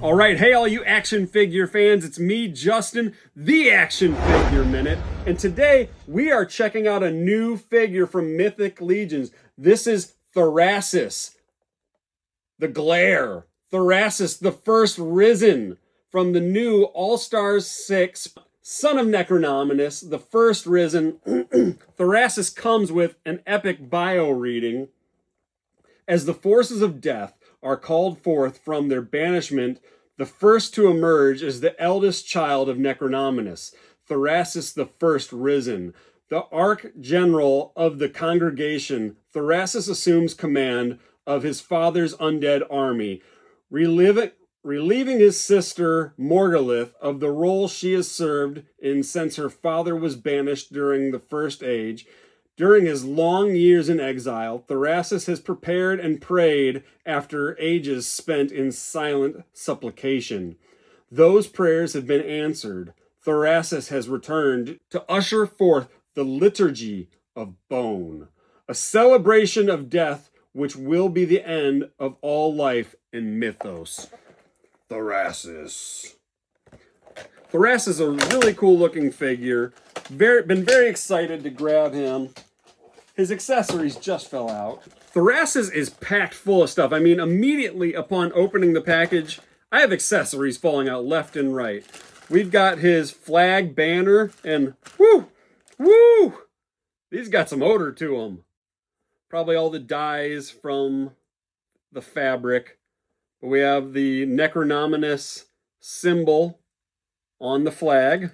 All right, hey, all you action figure fans, it's me, Justin, the Action Figure Minute, and today we are checking out a new figure from Mythic Legions. This is Thorasis, the Glare, Thorasis the First Risen, from the new All-Stars 6, Son of Necronominus, the First Risen. Thorasis comes with an epic bio reading. As the forces of death are called forth from their banishment, the first to emerge is the eldest child of Necronominus, Thorasis the First Risen. The Arch-General of the Congregation, Thorasis assumes command of his father's undead army, relieving his sister Morgulith of the role she has served in since her father was banished during the First Age. During his long years in exile, Thorasis has prepared and prayed after ages spent in silent supplication. Those prayers have been answered. Thorasis has returned to usher forth the liturgy of bone, a celebration of death which will be the end of all life in Mythoss. Thorasis. Thorasis is a really cool looking figure. Been very excited to grab him. His accessories just fell out. Thorasis is packed full of stuff. I mean, immediately upon opening the package, I have accessories falling out left and right. We've got his flag banner, and woo! These got some odor to them. Probably all the dyes from the fabric. But we have the Necronominus symbol on the flag.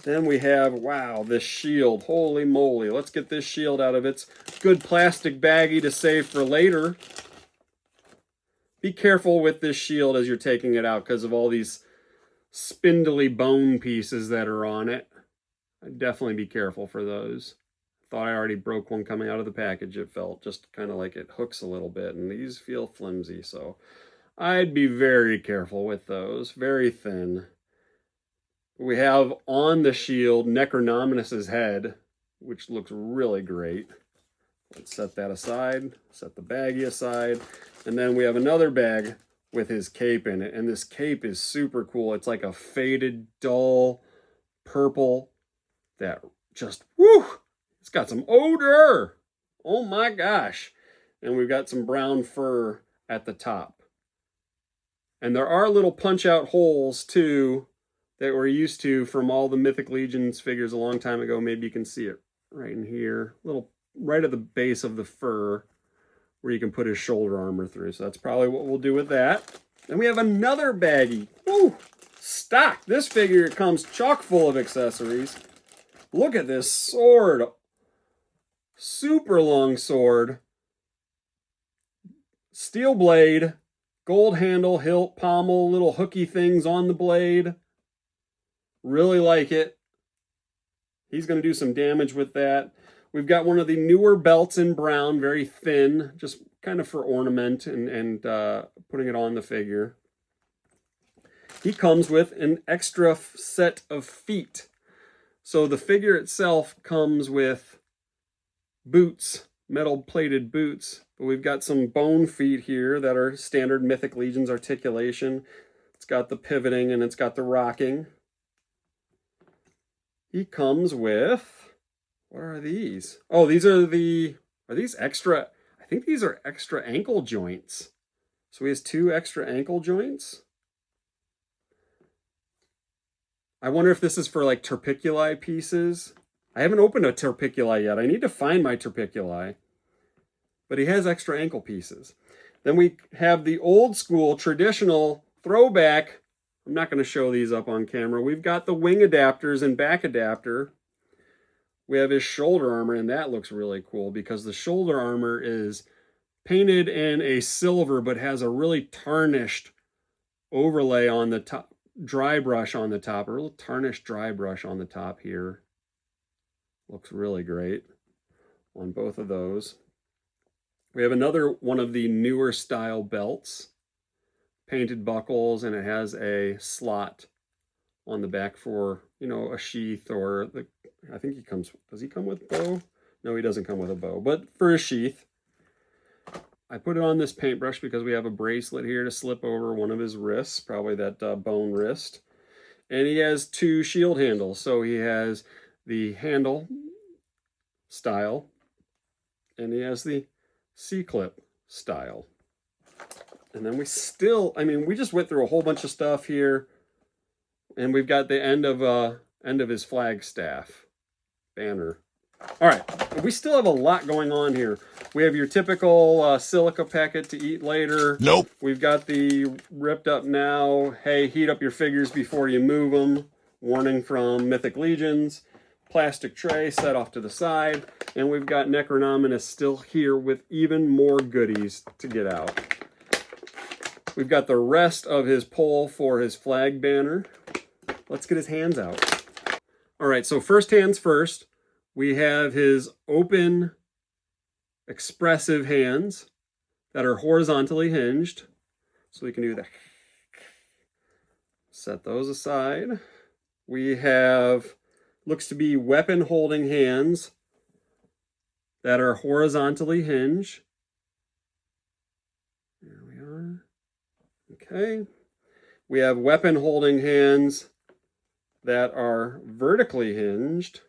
Then we have, wow, this shield. Holy moly. Let's get this shield out of its good plastic baggie to save for later. Be careful with this shield as you're taking it out because of all these spindly bone pieces that are on it. I'd definitely be careful for those. Thought I already broke one coming out of the package. It felt just kind of like it hooks a little bit, and these feel flimsy, so I'd be very careful with those. Very thin. We have on the shield Necronominus's head, which looks really great. Let's set that aside, set the baggie aside, and then we have another bag with his cape in it, and this cape is super cool. It's like a faded, dull purple that just, it's got some odor. Oh my gosh. And we've got some brown fur at the top. And there are little punch-out holes, too, that we're used to from all the Mythic Legions figures a long time ago. Maybe you can see it right in here. Little right at the base of the fur where you can put his shoulder armor through. So that's probably what we'll do with that. Then we have another baggie. Woo! Stock. This figure comes chock full of accessories. Look at this sword. Super long sword. Steel blade. Gold handle, hilt, pommel, little hooky things on the blade. Really like it. He's going to do some damage with that. We've got one of the newer belts in brown, very thin, just kind of for ornament and putting it on the figure. He comes with an extra set of feet. So the figure itself comes with boots, metal-plated boots. But we've got some bone feet here that are standard Mythic Legions articulation. It's got the pivoting and it's got the rocking. He comes with, what are these? Oh, these are are these extra? I think these are extra ankle joints. So he has 2 extra ankle joints. I wonder if this is for like torpiculi pieces. I haven't opened a torpiculi yet. I need to find my torpiculi. But he has extra ankle pieces. Then we have the old school traditional throwback. I'm not going to show these up on camera. We've got the wing adapters and back adapter. We have his shoulder armor, and that looks really cool because the shoulder armor is painted in a silver but has a really tarnished overlay on the top, dry brush on the top, a real tarnished dry brush on the top here. Looks really great on both of those. We have another one of the newer style belts. Painted buckles, and it has a slot on the back for, you know, a sheath or the, I think does he come with bow? No, he doesn't come with a bow, but for a sheath. I put it on this paintbrush because we have a bracelet here to slip over one of his wrists, probably that bone wrist. And he has 2 shield handles. So he has the handle style and he has the C-clip style. And then we just went through a whole bunch of stuff here. And we've got the end of his flagstaff banner. All right, we still have a lot going on here. We have your typical silica packet to eat later. Nope. We've got the ripped up now, hey, heat up your figures before you move them. Warning from Mythic Legions. Plastic tray set off to the side. And we've got Necronominus still here with even more goodies to get out. We've got the rest of his pole for his flag banner. Let's get his hands out. All right, so first hands first. We have his open, expressive hands that are horizontally hinged. So we can do that. Set those aside. We have, looks to be weapon holding hands that are horizontally hinged. There we are. Okay. We have weapon holding hands that are vertically hinged.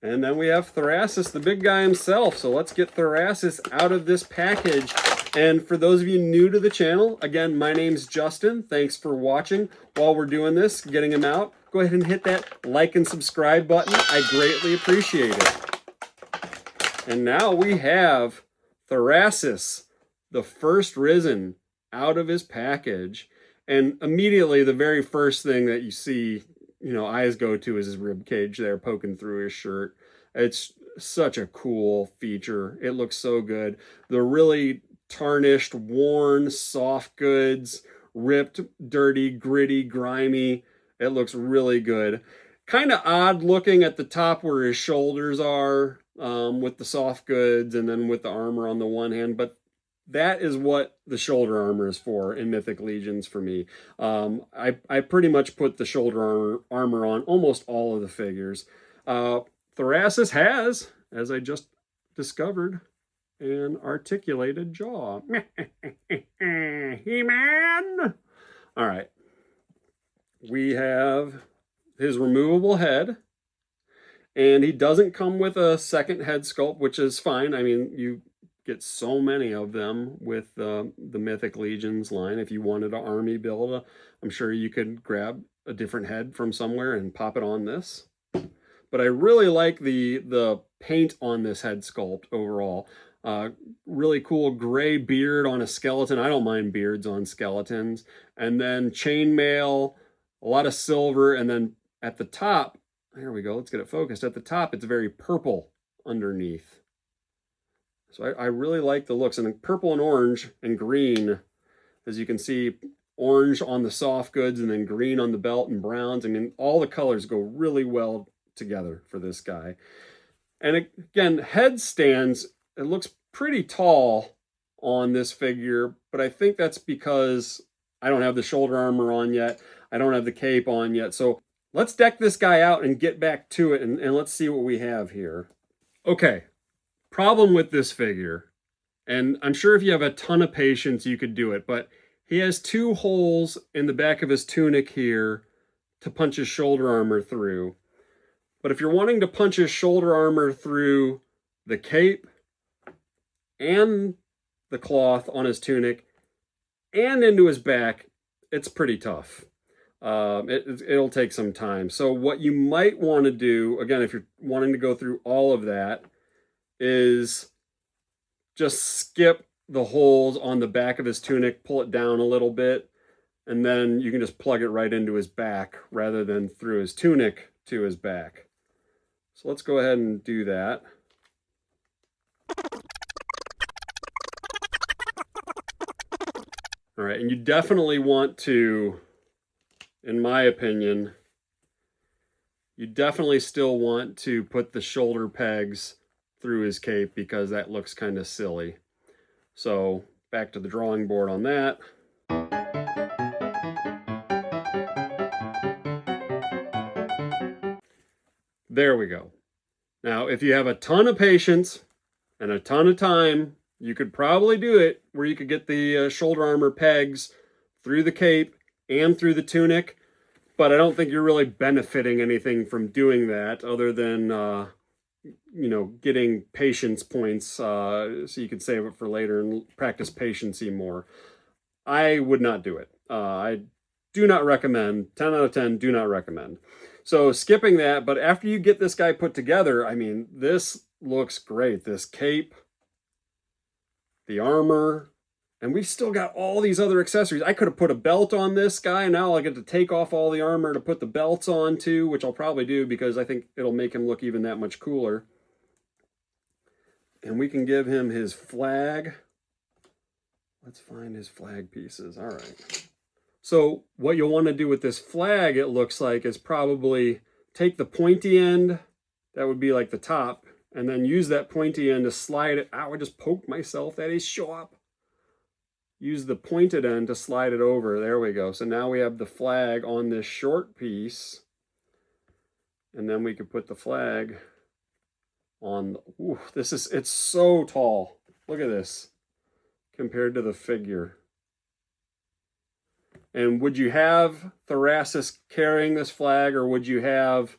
And then we have Thorasis, the big guy himself. So let's get Thorasis out of this package. And for those of you new to the channel, again, my name's Justin. Thanks for watching. While we're doing this, getting him out, go ahead and hit that like and subscribe button. I greatly appreciate it. And now we have Thorasis, the First Risen, out of his package. And immediately the very first thing that you see, eyes go to is his rib cage there poking through his shirt. It's such a cool feature. It looks so good. The really tarnished, worn, soft goods, ripped, dirty, gritty, grimy. It looks really good. Kind of odd looking at the top where his shoulders are with the soft goods and then with the armor on the one hand, but that is what the shoulder armor is for in Mythic Legions for me. I pretty much put the shoulder armor on almost all of the figures. Thorasis has, as I just discovered, an articulated jaw. He-Man! All right. We have his removable head. And he doesn't come with a second head sculpt, which is fine. I mean, you get so many of them with the Mythic Legions line. If you wanted an army build, I'm sure you could grab a different head from somewhere and pop it on this. But I really like the paint on this head sculpt overall. Really cool gray beard on a skeleton. I don't mind beards on skeletons. And then chainmail, a lot of silver, and then at the top, there we go, let's get it focused. At the top, it's very purple underneath. So I really like the looks. And then purple and orange and green, as you can see, orange on the soft goods and then green on the belt and browns. I mean, all the colors go really well together for this guy. And again, head stands, it looks pretty tall on this figure, but I think that's because I don't have the shoulder armor on yet. I don't have the cape on yet. So let's deck this guy out and get back to it, and let's see what we have here. Okay, problem with this figure, and I'm sure if you have a ton of patience, you could do it, but he has 2 holes in the back of his tunic here to punch his shoulder armor through. But if you're wanting to punch his shoulder armor through the cape and the cloth on his tunic and into his back, it's pretty tough. It'll take some time. So what you might want to do, again, if you're wanting to go through all of that, is just skip the holes on the back of his tunic, pull it down a little bit, and then you can just plug it right into his back rather than through his tunic to his back. So let's go ahead and do that. All right, and you definitely want to, in my opinion, you definitely still want to put the shoulder pegs through his cape because that looks kind of silly. So back to the drawing board on that. There we go. Now, if you have a ton of patience and a ton of time, you could probably do it where you could get the shoulder armor pegs through the cape and through the tunic, but I don't think you're really benefiting anything from doing that other than, you know, getting patience points so you can save it for later and practice patience more. I would not do it. I do not recommend. 10 out of 10, do not recommend. So skipping that, but after you get this guy put together, I mean, this looks great. This cape, the armor, and we've still got all these other accessories. I could have put a belt on this guy. Now I get to take off all the armor to put the belts on too, which I'll probably do because I think it'll make him look even that much cooler. And we can give him his flag. Let's find his flag pieces. All right. So what you'll want to do with this flag, it looks like, is probably take the pointy end, that would be like the top, and then use that pointy end to slide it. Ow, I just poked myself. That is sharp. Use the pointed end to slide it over. There we go. So now we have the flag on this short piece. And then we could put the flag on. Ooh, it's so tall. Look at this compared to the figure. And would you have Thorasis carrying this flag, or would you have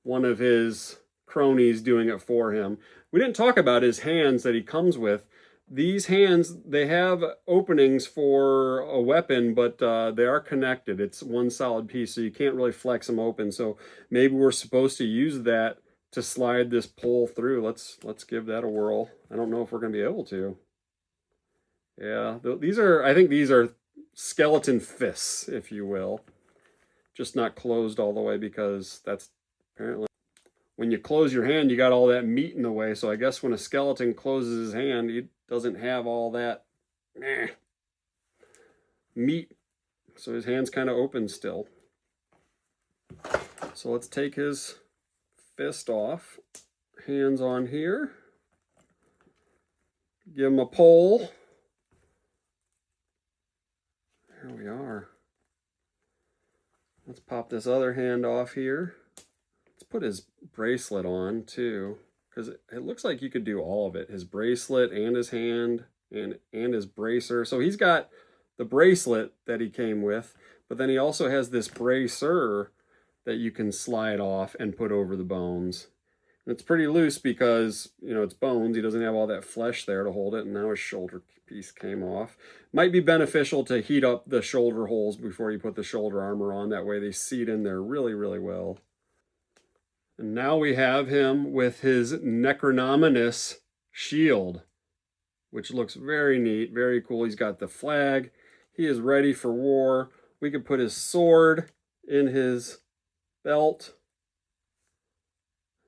one of his cronies doing it for him? We didn't talk about his hands that he comes with. These hands, they have openings for a weapon, but they are connected. It's one solid piece, so you can't really flex them open. So maybe we're supposed to use that to slide this pole through. Let's give that a whirl. I don't know if we're going to be able to. Yeah, I think these are skeleton fists, if you will, just not closed all the way, because that's apparently when you close your hand, you got all that meat in the way. So I guess when a skeleton closes his hand, he doesn't have all that meat, so his hand's kind of open still. So let's take his fist off, hands on here, give him a pole. There we are. Let's pop this other hand off here. Let's put his bracelet on too, because it looks like you could do all of it. His bracelet and his hand and his bracer. So he's got the bracelet that he came with, but then he also has this bracer that you can slide off and put over the bones. And it's pretty loose because, you know, it's bones. He doesn't have all that flesh there to hold it, and now his shoulder piece came off. Might be beneficial to heat up the shoulder holes before you put the shoulder armor on. That way they seat in there really, really well. And now we have him with his Necronominus shield, which looks very neat, very cool. He's got the flag. He is ready for war. We could put his sword in his belt.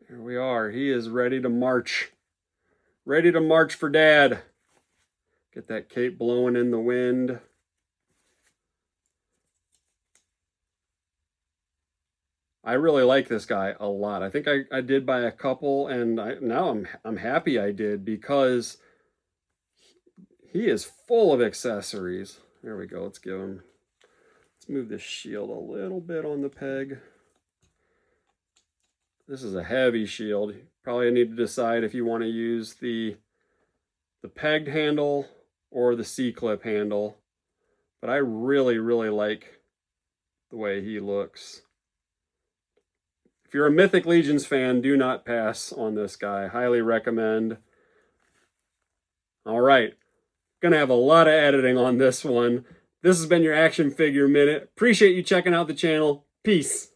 Here we are. He is ready to march. Ready to march for Dad. Get that cape blowing in the wind. I really like this guy a lot. I think I did buy a couple, and now I'm happy I did, because he is full of accessories. There we go. Let's move this shield a little bit on the peg. This is a heavy shield. You probably need to decide if you want to use the pegged handle or the C-clip handle. But I really, really like the way he looks. If you're a Mythic Legions fan, do not pass on this guy. Highly recommend. All right. Gonna have a lot of editing on this one. This has been your Action Figure Minute. Appreciate you checking out the channel. Peace.